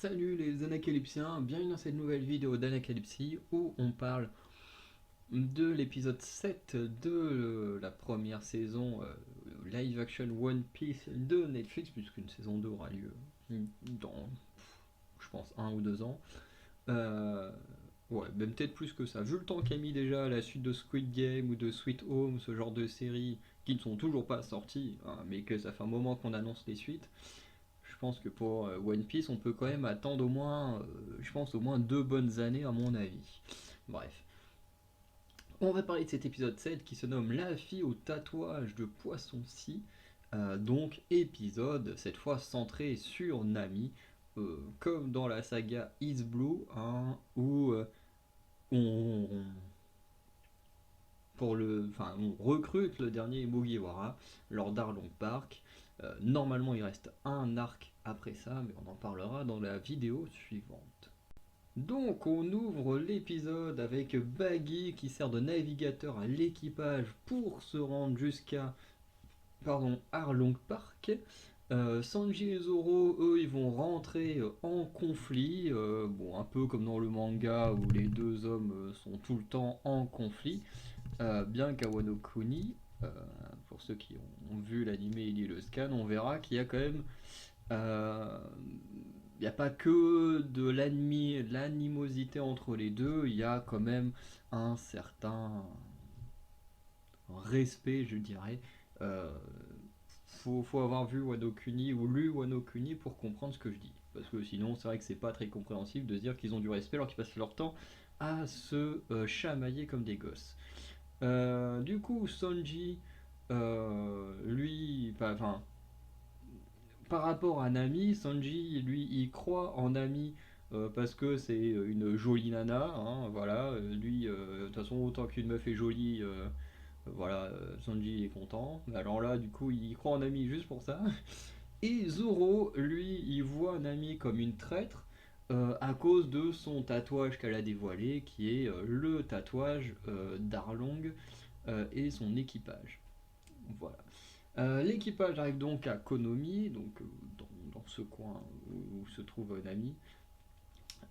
Salut les Anacalypsiens, bienvenue dans cette nouvelle vidéo d'Anacalypsie où on parle de l'épisode 7 de la première saison live action One Piece de Netflix, puisqu'une saison 2 aura lieu dans, je pense, 1 ou 2 ans. Euh, ouais, même peut-être plus que ça. Vu le temps qu'a mis déjà la suite de Squid Game ou de Sweet Home, ce genre de séries qui ne sont toujours pas sorties, hein, mais que ça fait un moment qu'on annonce les suites. Je pense que pour One Piece, on peut quand même attendre au moins, je pense, au moins 2 bonnes années à mon avis. Bref. On va parler de cet épisode 7 qui se nomme La fille au tatouage de poisson-ci. Donc épisode, cette fois centré sur Nami, comme dans la saga Is Blue, hein, où on, on recrute le dernier Mugiwara lors d'Arlong Park. Normalement, il reste un arc après ça, mais on en parlera dans la vidéo suivante. Donc, on ouvre l'épisode avec Baggy qui sert de navigateur à l'équipage pour se rendre jusqu'à Arlong Park. Sanji et Zoro, eux, ils vont rentrer en conflit, bon, un peu comme dans le manga où les deux hommes sont tout le temps en conflit. Bien qu'à Wano Kuni, euh, pour ceux qui ont vu l'animé et le scan, on verra qu'il y a quand même. euh, Il n'y a pas que de l'animosité entre les deux, il y a quand même un certain respect, je dirais. Euh, faut avoir vu Wano Kuni ou lu Wano Kuni pour comprendre ce que je dis. Parce que sinon, c'est vrai que c'est pas très compréhensible de se dire qu'ils ont du respect alors qu'ils passent leur temps à se chamailler comme des gosses. Du coup, Sonji, lui, enfin, par rapport à Nami, Sonji, lui, il croit en Nami parce que c'est une jolie nana, hein, voilà. Lui, de toute façon, autant qu'une meuf est jolie, voilà, Sonji est content. Alors là, du coup, il croit en Nami juste pour ça. Et Zoro, lui, il voit Nami comme une traître à cause de son tatouage qu'elle a dévoilé, qui est le tatouage d'Arlong et son équipage. Voilà. L'équipage arrive donc à Konomi, donc dans ce coin où se trouve Nami,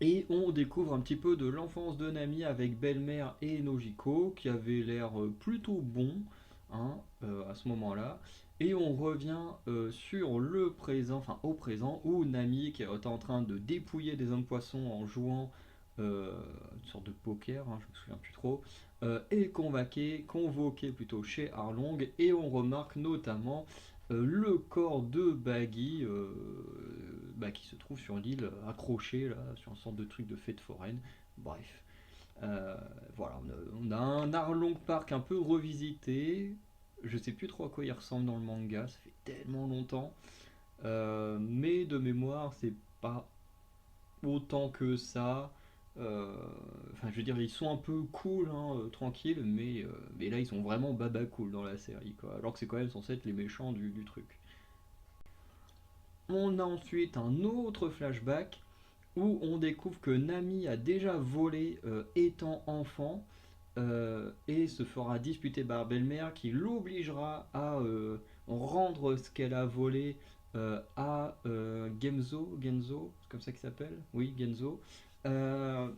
et on découvre un petit peu de l'enfance de Nami avec Belle-Mère et Nojiko, qui avaient l'air plutôt bons, hein, à ce moment-là. Et on revient sur le présent, enfin au présent, où Nami, qui est en train de dépouiller des hommes poissons en jouant une sorte de poker, hein, je me souviens plus trop, est convoqué plutôt chez Arlong, et on remarque notamment le corps de Baggy qui se trouve sur l'île accroché là, sur une sorte de truc de fête foraine. Bref. Voilà, on a un Arlong Park un peu revisité. Je sais plus trop à quoi il ressemble dans le manga, ça fait tellement longtemps. Mais de mémoire, c'est pas autant que ça. Euh, Enfin, je veux dire, ils sont un peu cool, hein, tranquilles, mais là, ils sont vraiment baba cool dans la série, quoi. Alors que c'est quand même censé être les méchants du truc. On a ensuite un autre flashback où on découvre que Nami a déjà volé étant enfant et se fera disputer par belle-mère qui l'obligera à rendre ce qu'elle a volé à Genzo, c'est comme ça qu'il s'appelle. Oui, Genzo. Euh,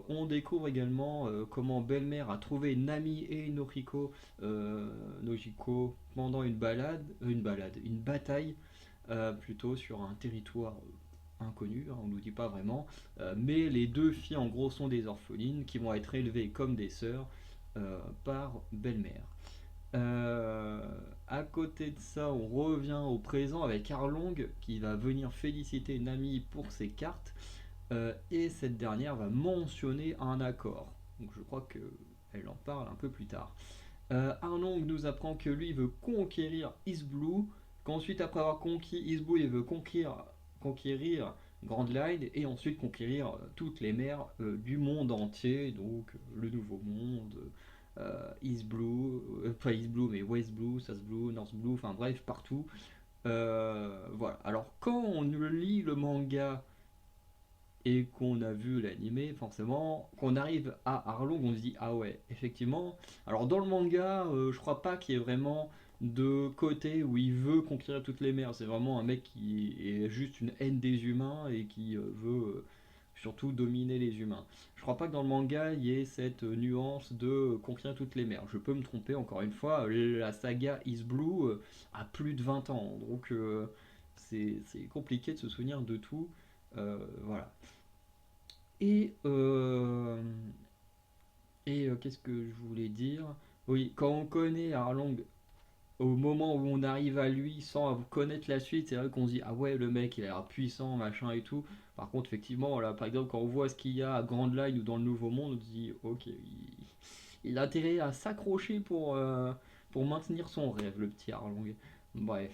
on découvre également comment belle-mère a trouvé Nami et Nojiko pendant une bataille plutôt sur un territoire inconnu, hein, on ne nous dit pas vraiment, mais les deux filles en gros sont des orphelines qui vont être élevées comme des sœurs par belle-mère. À côté de ça, on revient au présent avec Arlong qui va venir féliciter Nami pour ses cartes et cette dernière va mentionner un accord. Donc je crois qu'elle en parle un peu plus tard. Arlong nous apprend que lui veut conquérir Blue, qu'ensuite après avoir conquis Blue, il veut conquérir Grand Line et ensuite conquérir toutes les mers du monde entier, donc le Nouveau Monde, Blue, pas East Blue mais West Blue, South Blue, North Blue, enfin bref partout. Voilà. Alors quand on lit le manga et qu'on a vu l'animé, forcément, qu'on arrive à Arlong, on se dit ah ouais, effectivement. Alors dans le manga, je crois pas qu'il y ait vraiment de côté où il veut conquérir toutes les mers. C'est vraiment un mec qui est juste une haine des humains et qui veut surtout dominer les humains. Je crois pas que dans le manga il y ait cette nuance de conquérir toutes les mers. Je peux me tromper encore une fois. La saga Is Blue a plus de 20 ans, donc c'est compliqué de se souvenir de tout. Voilà. Et, qu'est-ce que je voulais dire? Oui, quand on connaît Arlong, au moment où on arrive à lui sans connaître la suite, c'est vrai qu'on se dit ah ouais, le mec il a l'air puissant, machin et tout. Par contre, effectivement, là, par exemple, quand on voit ce qu'il y a à Grand Line ou dans le Nouveau Monde, on se dit ok, il a intérêt à s'accrocher pour maintenir son rêve, le petit Arlong. Bref.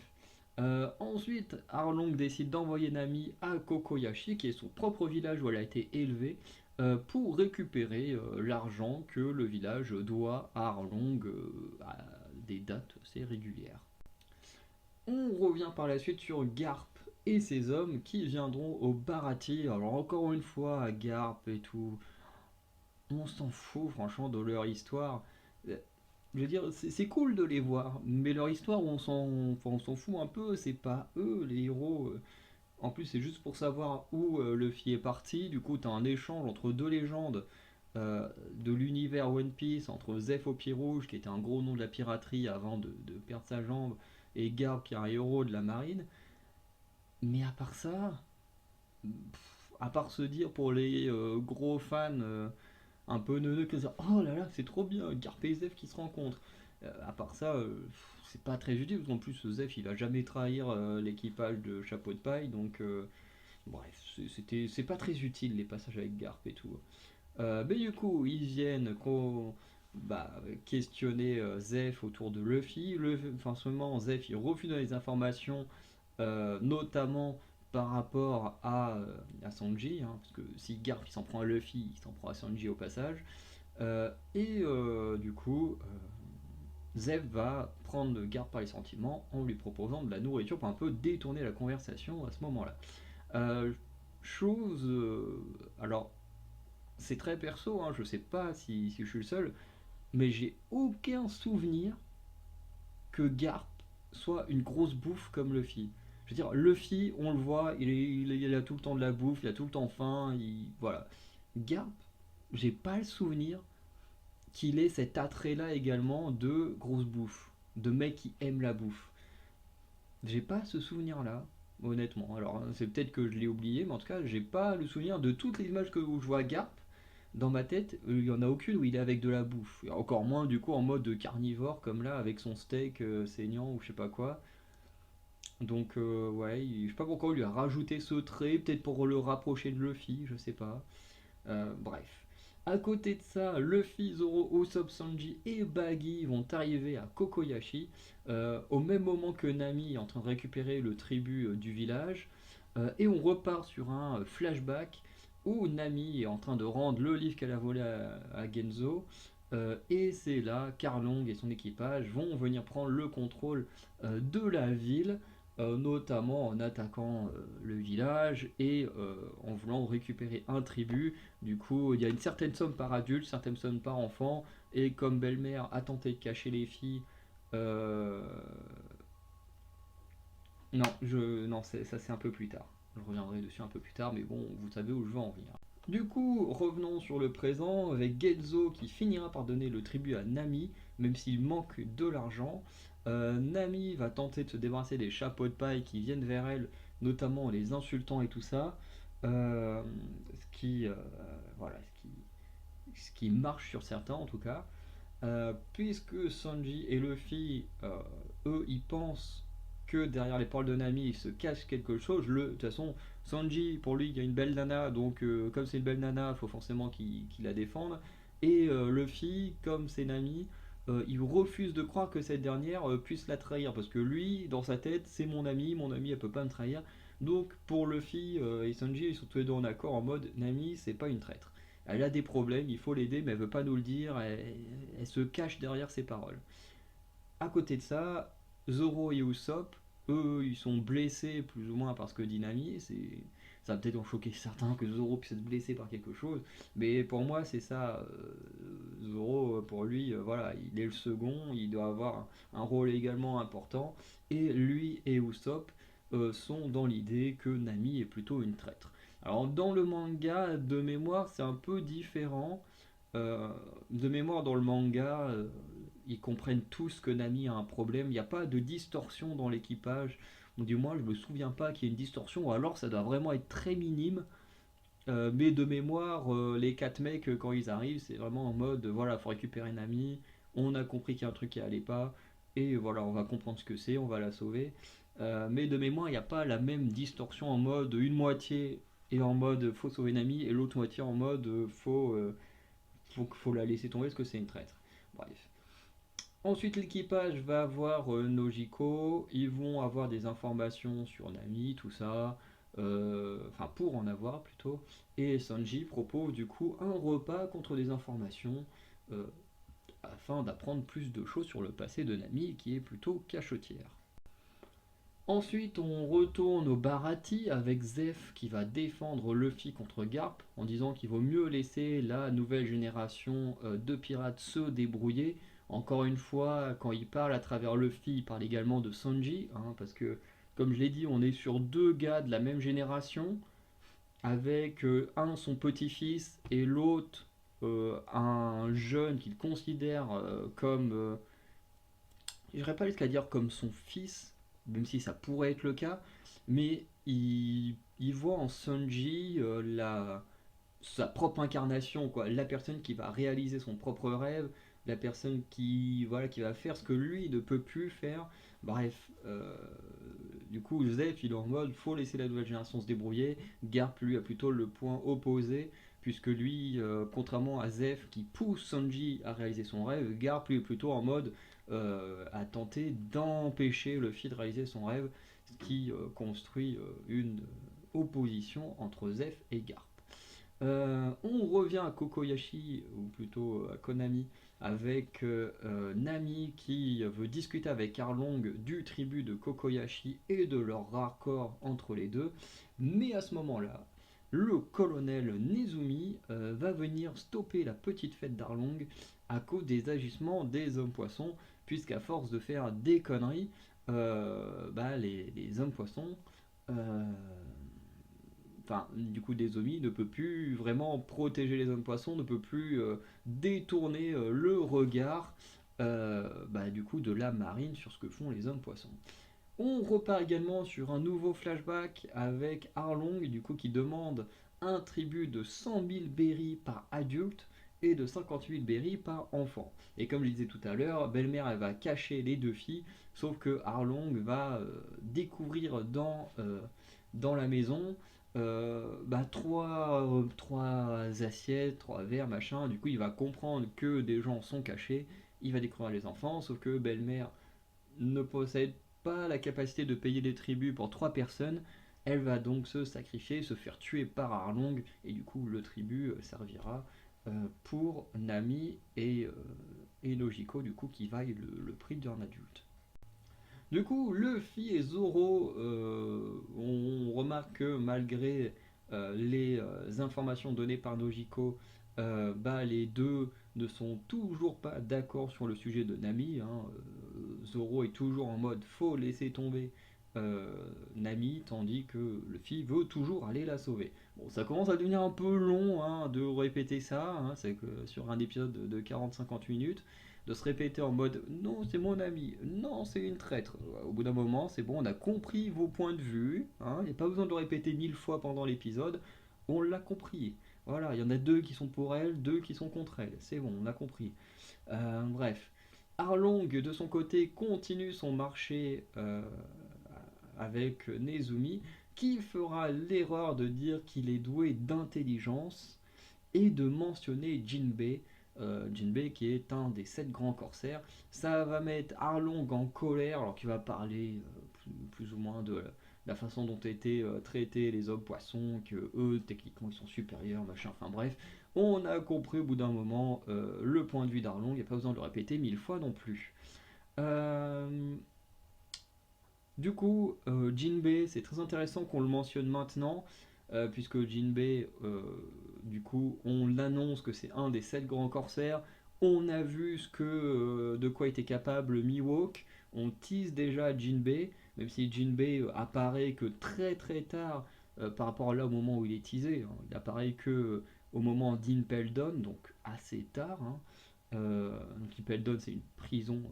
Ensuite, Arlong décide d'envoyer Nami à Kokoyashi, qui est son propre village où elle a été élevée, pour récupérer l'argent que le village doit à Arlong à des dates assez régulières. On revient par la suite sur Garp et ses hommes qui viendront au Baratie. Alors encore une fois, Garp et tout, on s'en fout franchement de leur histoire. Je veux dire, c'est cool de les voir, mais leur histoire, on s'en fout un peu, c'est pas eux les héros. En plus, c'est juste pour savoir où Luffy est parti. Du coup, t'as un échange entre deux légendes de l'univers One Piece, entre Zeph au pied rouge, qui était un gros nom de la piraterie avant de perdre sa jambe, et Garp, qui est un héros de la marine. Mais à part ça, à part se dire pour les gros fans un peu neuneux que ça, oh là là, c'est trop bien, Garp et Zeph qui se rencontrent. À part ça, c'est pas très utile, parce qu'en plus, Zeph, il va jamais trahir l'équipage de Chapeau de Paille, donc bref, c'est pas très utile les passages avec Garp et tout. Mais du coup, ils viennent bah, questionner Zeph autour de Luffy. Enfin, seulement Zeph il refuse les informations, notamment par rapport à Sanji, hein, parce que si Garp il s'en prend à Luffy, il s'en prend à Sanji au passage. Du coup, Zeph va prendre Garp par les sentiments en lui proposant de la nourriture pour un peu détourner la conversation à ce moment-là. Euh, chose. Alors, c'est très perso, hein, je sais pas si je suis le seul, mais j'ai aucun souvenir que Garp soit une grosse bouffe comme Luffy. Je veux dire, Luffy, on le voit, il a tout le temps de la bouffe, il a tout le temps faim, voilà. Garp, j'ai pas le souvenir qu'il ait cet attrait-là également de grosse bouffe, de mec qui aime la bouffe. J'ai pas ce souvenir-là, honnêtement. Alors, hein, c'est peut-être que je l'ai oublié, mais en tout cas, j'ai pas le souvenir de toutes les images où je vois Garp. Dans ma tête, il y en a aucune où il est avec de la bouffe. Et encore moins, du coup, en mode carnivore, comme là, avec son steak saignant ou je sais pas quoi. Donc, ouais, je sais pas pourquoi on lui a rajouté ce trait, peut-être pour le rapprocher de Luffy, je sais pas. Bref. À côté de ça, Luffy, Zoro, Usopp, Sanji et Baggy vont arriver à Kokoyashi au même moment que Nami est en train de récupérer le tribut du village. Et on repart sur un flashback où Nami est en train de rendre le livre qu'elle a volé à Genzo. Et c'est là qu'Arlong et son équipage vont venir prendre le contrôle de la ville, notamment en attaquant le village et en voulant récupérer un tribut. Du coup, il y a une certaine somme par adulte, certaine somme par enfant, et comme belle-mère a tenté de cacher les filles, euh, non, ça c'est un peu plus tard. Je reviendrai dessus un peu plus tard, mais bon, vous savez où je veux en venir. Du coup, revenons sur le présent avec Genzo qui finira par donner le tribut à Nami, même s'il manque de l'argent. Nami va tenter de se débarrasser des chapeaux de paille qui viennent vers elle, notamment en les insultant et tout ça. Euh, ce qui, voilà, ce qui marche sur certains en tout cas. Puisque Sanji et Luffy, eux, ils pensent que derrière les paroles de Nami, il se cache quelque chose. De toute façon, Sanji, pour lui, il y a une belle nana, donc comme c'est une belle nana, il faut forcément qu'il la défende. Et Luffy, comme c'est Nami, il refuse de croire que cette dernière puisse la trahir, parce que lui, dans sa tête, c'est mon ami, elle peut pas me trahir. Donc pour Luffy et Sanji, ils sont tous les deux en accord en mode Nami, c'est pas une traître. Elle a des problèmes, il faut l'aider, mais elle veut pas nous le dire, elle se cache derrière ses paroles. À côté de ça, Zoro et Usopp, eux, ils sont blessés plus ou moins parce que Dynami, Ça va peut-être en choquer certains que Zoro puisse être blessé par quelque chose, mais pour moi c'est ça. Zoro, pour lui, voilà, il est le second, il doit avoir un rôle également important, et lui et Usopp sont dans l'idée que Nami est plutôt une traître. Alors dans le manga, de mémoire, c'est un peu différent. Euh, de mémoire, dans le manga, ils comprennent tous que Nami a un problème. Il n'y a pas de distorsion dans l'équipage. Ou du moins, je me souviens pas qu'il y ait une distorsion. Ou alors, ça doit vraiment être très minime. Mais de mémoire, les quatre mecs, quand ils arrivent, c'est vraiment en mode voilà, faut récupérer Nami. On a compris qu'il y a un truc qui allait pas. Et voilà, on va comprendre ce que c'est, on va la sauver. Mais de mémoire, il n'y a pas la même distorsion en mode une moitié et en mode faut sauver Nami et l'autre moitié en mode faut la laisser tomber parce que c'est une traître. Bref. Ensuite, l'équipage va voir Nojiko. Ils vont avoir des informations sur Nami, tout ça. Enfin, pour en avoir plutôt. Et Sanji propose du coup un repas contre des informations euh, afin d'apprendre plus de choses sur le passé de Nami qui est plutôt cachotière. Ensuite, on retourne au Baratie avec Zeph qui va défendre Luffy contre Garp en disant qu'il vaut mieux laisser la nouvelle génération de pirates se débrouiller. Encore une fois, quand il parle à travers Luffy, il parle également de Sanji, hein, parce que, comme je l'ai dit, on est sur deux gars de la même génération, avec un son petit-fils et l'autre un jeune qu'il considère comme je n'irais pas jusqu'à dire comme son fils, même si ça pourrait être le cas, mais il voit en Sanji sa propre incarnation, quoi, la personne qui va réaliser son propre rêve, la personne voilà, qui va faire ce que lui ne peut plus faire. Bref, du coup, Zeph, il est en mode, faut laisser la nouvelle génération se débrouiller. Garp, lui, a plutôt le point opposé, puisque lui, contrairement à Zeph qui pousse Sanji à réaliser son rêve, Garp, lui, est plutôt en mode à tenter d'empêcher Luffy de réaliser son rêve, ce qui construit une opposition entre Zeph et Garp. On revient à Kokoyashi, ou plutôt à Konami, avec Nami qui veut discuter avec Arlong du tribut de Kokoyashi et de leur raccord entre les deux. Mais à ce moment-là, le colonel Nezumi va venir stopper la petite fête d'Arlong à cause des agissements des hommes-poissons, puisqu'à force de faire des conneries, les hommes-poissons enfin, du coup, Desomi ne peut plus vraiment protéger les hommes poissons, ne peut plus détourner le regard du coup de la marine sur ce que font les hommes poissons. On repart également sur un nouveau flashback avec Arlong, du coup, qui demande un tribut de 100 000 berries par adulte et de 50 000 berries par enfant. Et comme je disais tout à l'heure, Belle-Mère elle va cacher les deux filles, sauf que Arlong va découvrir dans la maison trois assiettes, trois verres, machin. Du coup, il va comprendre que des gens sont cachés. Il va découvrir les enfants, sauf que Belle-Mère ne possède pas la capacité de payer des tributs pour trois personnes. Elle va donc se sacrifier, se faire tuer par Arlong, et du coup, le tribut servira pour Nami et Nojiko, du coup, qui vaille le prix d'un adulte. Du coup, Luffy et Zoro, on remarque que malgré les informations données par Nojiko, les deux ne sont toujours pas d'accord sur le sujet de Nami, hein. Zoro est toujours en mode faut laisser tomber Nami, tandis que Luffy veut toujours aller la sauver. Bon, ça commence à devenir un peu long hein, de répéter ça, hein, c'est que sur un épisode de 40-50 minutes, de se répéter en mode non c'est mon ami, non c'est une traître. Au bout d'un moment c'est bon, on a compris vos points de vue, hein, il n'y a pas besoin de le répéter 1000 fois pendant l'épisode, on l'a compris. Voilà, il y en a deux qui sont pour elle, deux qui sont contre elle, c'est bon, on a compris. Bref. Arlong de son côté continue son marché avec Nezumi qui fera l'erreur de dire qu'il est doué d'intelligence et de mentionner Jinbei, Jinbei qui est un des 7 grands corsaires. Ça va mettre Arlong en colère alors qu'il va parler plus ou moins de la façon dont étaient traités les hommes poissons, que eux techniquement ils sont supérieurs, machin, enfin bref. On a compris au bout d'un moment le point de vue d'Arlong, il n'y a pas besoin de le répéter 1000 fois non plus. Euh, du coup, Jinbei, c'est très intéressant qu'on le mentionne maintenant. puisque Jinbei, du coup, on annonce que c'est un des 7 grands corsaires. On a vu de quoi était capable Mihawk. On tease déjà Jinbei, même si Jinbei apparaît que très très tard par rapport à là au moment où il est teasé. Hein. Il apparaît que au moment d'Impel Down, donc assez tard. Hein. Donc Impel Down, c'est une prison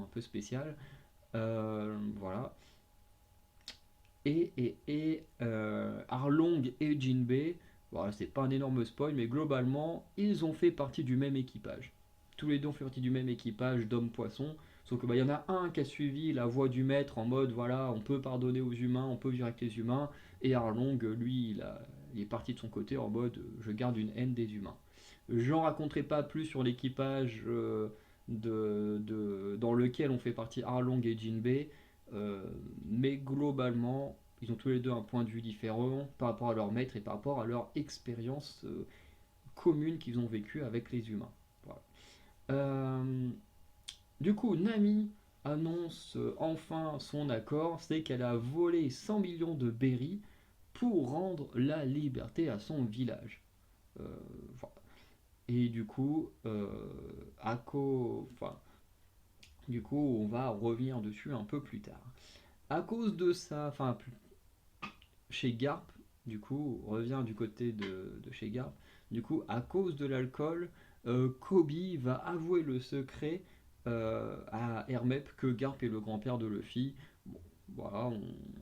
un peu spéciale. Voilà. Arlong et Jinbei, voilà, c'est pas un énorme spoil, mais globalement, ils ont fait partie du même équipage. Tous les deux ont fait partie du même équipage d'hommes-poissons. Sauf que y en a un qui a suivi la voie du maître en mode voilà, on peut pardonner aux humains, on peut vivre avec les humains. Et Arlong, lui, il est parti de son côté en mode je garde une haine des humains. J'en raconterai pas plus sur l'équipage dans lequel on fait partie Arlong et Jinbei. Euh, mais globalement, ils ont tous les deux un point de vue différent par rapport à leur maître et par rapport à leur expérience commune qu'ils ont vécue avec les humains. Voilà. Euh, du coup, Nami annonce enfin son accord, c'est qu'elle a volé 100 millions de berries pour rendre la liberté à son village. Euh, voilà. Et du coup, du coup, on va revenir dessus un peu plus tard. À cause de ça, chez Garp, du coup, on revient du côté de chez Garp, du coup, à cause de l'alcool, Kobe va avouer le secret à Hermep que Garp est le grand-père de Luffy. Bon, voilà,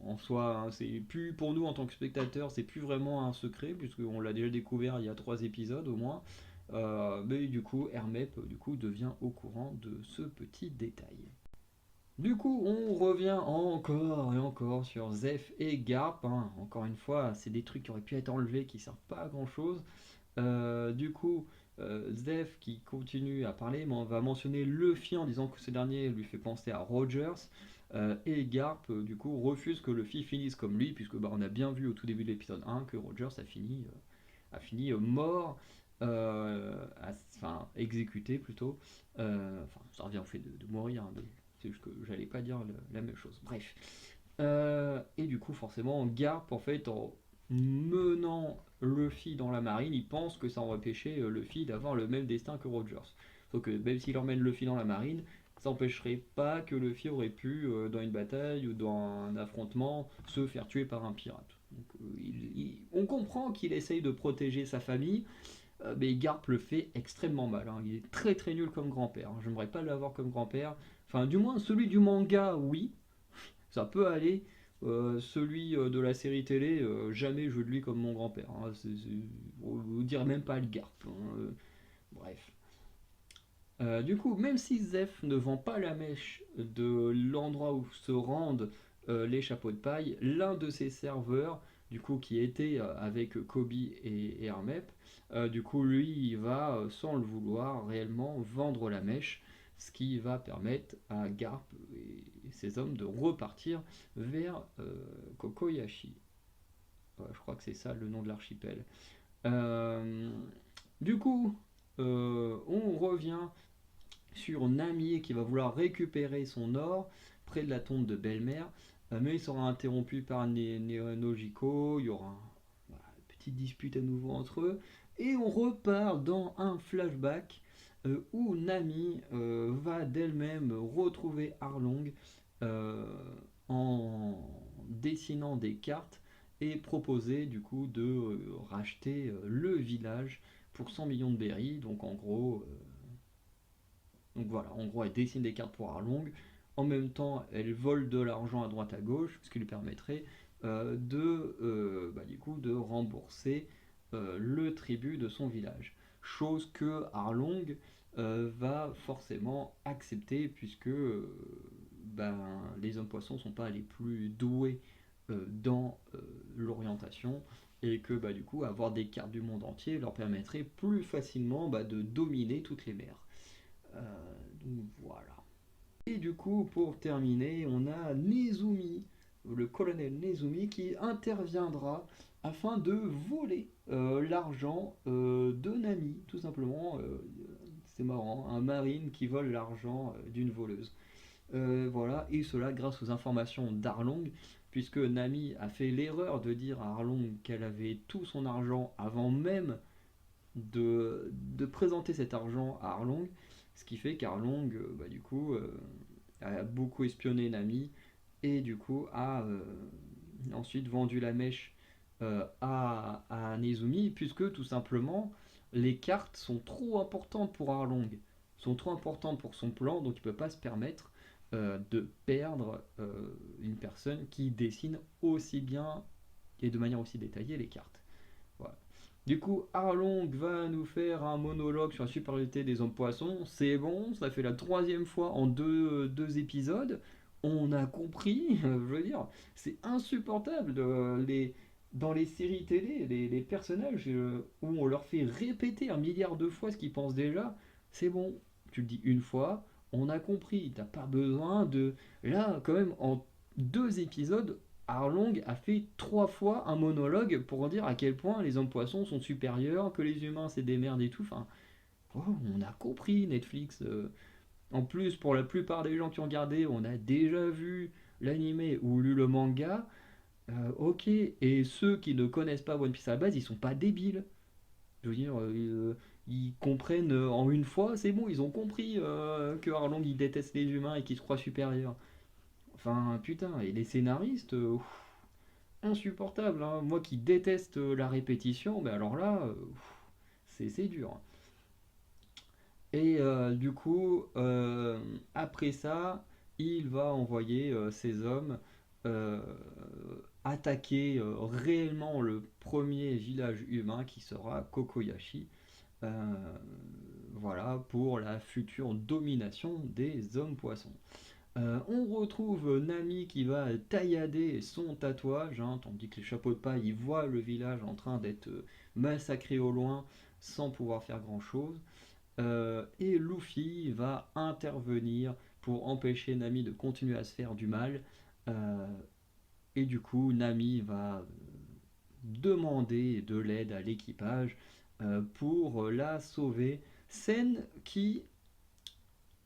en soi, hein, c'est plus pour nous en tant que spectateurs, c'est plus vraiment un secret puisqu'on l'a déjà découvert il y a 3 épisodes au moins. Mais du coup, Hermep devient au courant de ce petit détail. Du coup, on revient encore et encore sur Zeph et Garp. Hein. Encore une fois, c'est des trucs qui auraient pu être enlevés, qui servent pas à grand chose. Du coup, Zeph qui continue à parler, mais on va mentionner Luffy en disant que ce dernier lui fait penser à Rogers. Et Garp, du coup, refuse que Luffy finisse comme lui, puisque on a bien vu au tout début de l'épisode 1 que Rogers a fini mort, enfin exécuté plutôt. Ça revient au fait de mourir, hein, mais c'est juste que j'allais pas dire la même chose. Bref. Et du coup, forcément, Garp, en fait, en menant Luffy dans la marine, il pense que ça aurait empêché Luffy d'avoir le même destin que Rogers. Sauf que même s'il emmène Luffy dans la marine, ça n'empêcherait pas que Luffy aurait pu, dans une bataille ou dans un affrontement, se faire tuer par un pirate. Donc, on comprend qu'il essaye de protéger sa famille, mais Garp le fait extrêmement mal. Hein. Il est très très nul comme grand-père. Hein. J'aimerais pas l'avoir comme grand-père. Enfin, du moins, celui du manga, oui, ça peut aller. Celui de la série télé, jamais je lui comme mon grand-père. Hein. On dirait même pas le Garp. Hein. Bref. Du coup, même si Zeph ne vend pas la mèche de l'endroit où se rendent les chapeaux de paille, l'un de ses serveurs, du coup, qui était avec Kobe et Hermep, du coup, lui, il va, sans le vouloir, réellement vendre la mèche, ce qui va permettre à Garp et ses hommes de repartir vers Kokoyashi. Ouais, je crois que c'est ça le nom de l'archipel. Euh, du coup, on revient sur Nami qui va vouloir récupérer son or près de la tombe de Belle-Mère, mais il sera interrompu par Nojiko, il y aura une petite dispute à nouveau entre eux, et on repart dans un flashback où Nami va d'elle-même retrouver Arlong euh, en dessinant des cartes et proposer du coup de racheter le village pour 100 millions de berries, donc en gros donc voilà, en gros, elle dessine des cartes pour Arlong. En même temps, elle vole de l'argent à droite à gauche, ce qui lui permettrait du coup, de rembourser le tribut de son village. Chose que Arlong va forcément accepter puisque les hommes poissons ne sont pas les plus doués dans l'orientation et que du coup avoir des cartes du monde entier leur permettrait plus facilement de dominer toutes les mers. Euh, donc voilà. Et du coup, pour terminer, on a Nezumi, le colonel Nezumi, qui interviendra afin de voler l'argent de Nami, tout simplement. C'est marrant, un marine qui vole l'argent d'une voleuse. Voilà, et cela grâce aux informations d'Arlong, puisque Nami a fait l'erreur de dire à Arlong qu'elle avait tout son argent avant même de présenter cet argent à Arlong, ce qui fait qu'Arlong, du coup, a beaucoup espionné Nami et du coup a ensuite vendu la mèche à Nezumi, puisque tout simplement les cartes sont trop importantes pour Arlong, sont trop importantes pour son plan, donc il ne peut pas se permettre de perdre une personne qui dessine aussi bien et de manière aussi détaillée les cartes. Voilà. Du coup, Arlong va nous faire un monologue sur la supériorité des hommes poissons. C'est bon, ça fait la troisième fois en deux épisodes. On a compris, je veux dire, c'est insupportable dans les séries télé, les personnages où on leur fait répéter un milliard de fois ce qu'ils pensent déjà. C'est bon, tu le dis une fois, on a compris. T'as pas besoin de. Là, quand même, en 2 épisodes, Arlong a fait 3 fois un monologue pour dire à quel point les hommes poissons sont supérieurs, que les humains c'est des merdes et tout. Enfin, oh, on a compris Netflix. En plus, pour la plupart des gens qui ont regardé, on a déjà vu l'animé ou lu le manga. Ok, et ceux qui ne connaissent pas One Piece à la base, ils sont pas débiles. Je veux dire, ils comprennent en une fois, c'est bon, ils ont compris que Arlong il déteste les humains et qu'il se croit supérieur. Enfin, putain, et les scénaristes, insupportable, hein. Moi qui déteste la répétition, mais alors là, c'est dur. Et du coup, après ça, il va envoyer ses hommes euh, attaquer réellement le premier village humain qui sera Kokoyashi. Euh, voilà, pour la future domination des hommes poissons. On retrouve Nami qui va taillader son tatouage, hein, tandis que les chapeaux de paille voient le village en train d'être massacré au loin sans pouvoir faire grand chose. Et Luffy va intervenir pour empêcher Nami de continuer à se faire du mal. Euh, et du coup, Nami va demander de l'aide à l'équipage pour la sauver. Scène qui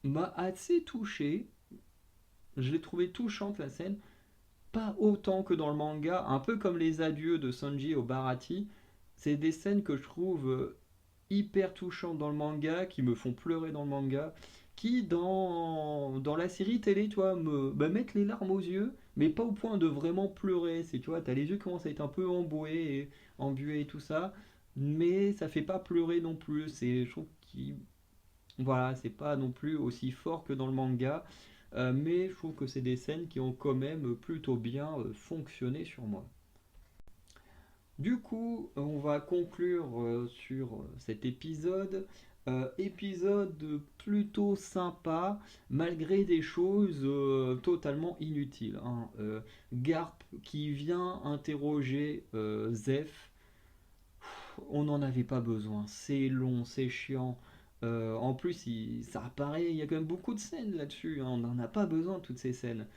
m'a assez touché. Je l'ai trouvé touchante la scène, pas autant que dans le manga, un peu comme les adieux de Sanji au Baratie. C'est des scènes que je trouve hyper touchantes dans le manga, qui me font pleurer dans le manga, qui dans la série télé, tu vois, mettent les larmes aux yeux, mais pas au point de vraiment pleurer. C'est, tu vois, t'as les yeux qui commencent à être un peu embués et tout ça, mais ça fait pas pleurer non plus. Je trouve qu'il voilà, c'est pas non plus aussi fort que dans le manga, mais je trouve que c'est des scènes qui ont quand même plutôt bien fonctionné sur moi. Du coup, on va conclure sur cet épisode. Épisode plutôt sympa, malgré des choses totalement inutiles, hein. Garp qui vient interroger Zeph, on n'en avait pas besoin. C'est long, c'est chiant. En plus, ça apparaît, il y a quand même beaucoup de scènes là-dessus, hein. On n'en a pas besoin de toutes ces scènes.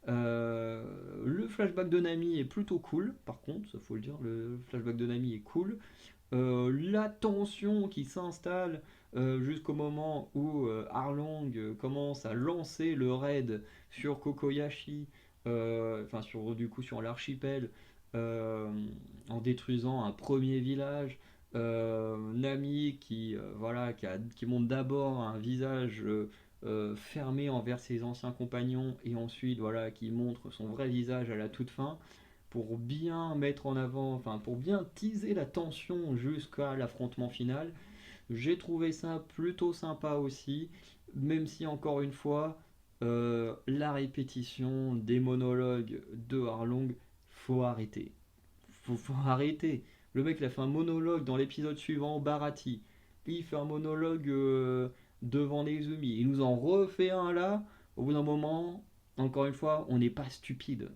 Le flashback de Nami est plutôt cool, par contre, ça faut le dire, le flashback de Nami est cool. La tension qui s'installe jusqu'au moment où Arlong commence à lancer le raid sur Kokoyashi, enfin sur du coup sur l'archipel, euh, en détruisant un premier village. Nami voilà, qui montre d'abord un visage fermé envers ses anciens compagnons et ensuite voilà qui montre son vrai visage à la toute fin pour bien mettre en avant, enfin pour bien teaser la tension jusqu'à l'affrontement final. J'ai trouvé ça plutôt sympa aussi, même si encore une fois, la répétition des monologues de Harlong, faut arrêter. Faut arrêter. Le mec il a fait un monologue dans l'épisode suivant, Barati. Il fait un monologue devant Nezumi. Il nous en refait un là. Au bout d'un moment, encore une fois, on n'est pas stupide.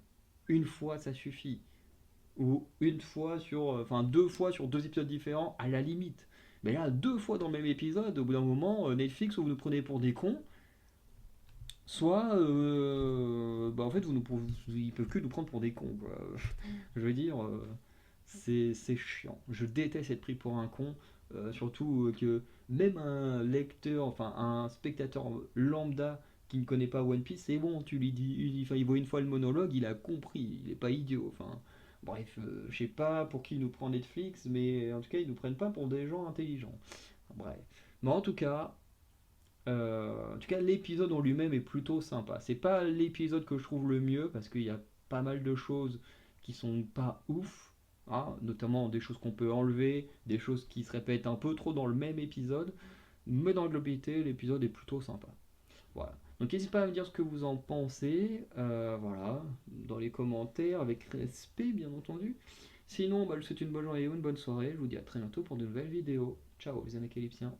Une fois, ça suffit ou une fois sur, enfin 2 fois sur 2 épisodes différents à la limite. Mais là, 2 fois dans le même épisode, au bout d'un moment, Netflix, vous nous prenez pour des cons, soit, en fait, ils peuvent que nous prendre pour des cons, quoi. Je veux dire, c'est chiant. Je déteste être pris pour un con, surtout que même un lecteur, enfin un spectateur lambda qui ne connaît pas One Piece, c'est bon, tu lui dis, enfin, il voit une fois le monologue, il a compris, il est pas idiot. Enfin, bref, je sais pas pour qui il nous prend Netflix, mais en tout cas, ils nous prennent pas pour des gens intelligents. Bref. Mais en tout cas, l'épisode en lui-même est plutôt sympa. C'est pas l'épisode que je trouve le mieux parce qu'il y a pas mal de choses qui sont pas ouf, hein, notamment des choses qu'on peut enlever, des choses qui se répètent un peu trop dans le même épisode. Mais dans la globalité, l'épisode est plutôt sympa. Voilà. Donc n'hésitez pas à me dire ce que vous en pensez, voilà, dans les commentaires, avec respect bien entendu. Sinon, bah, je vous souhaite une bonne journée ou une bonne soirée. Je vous dis à très bientôt pour de nouvelles vidéos. Ciao les Anacalypsiens.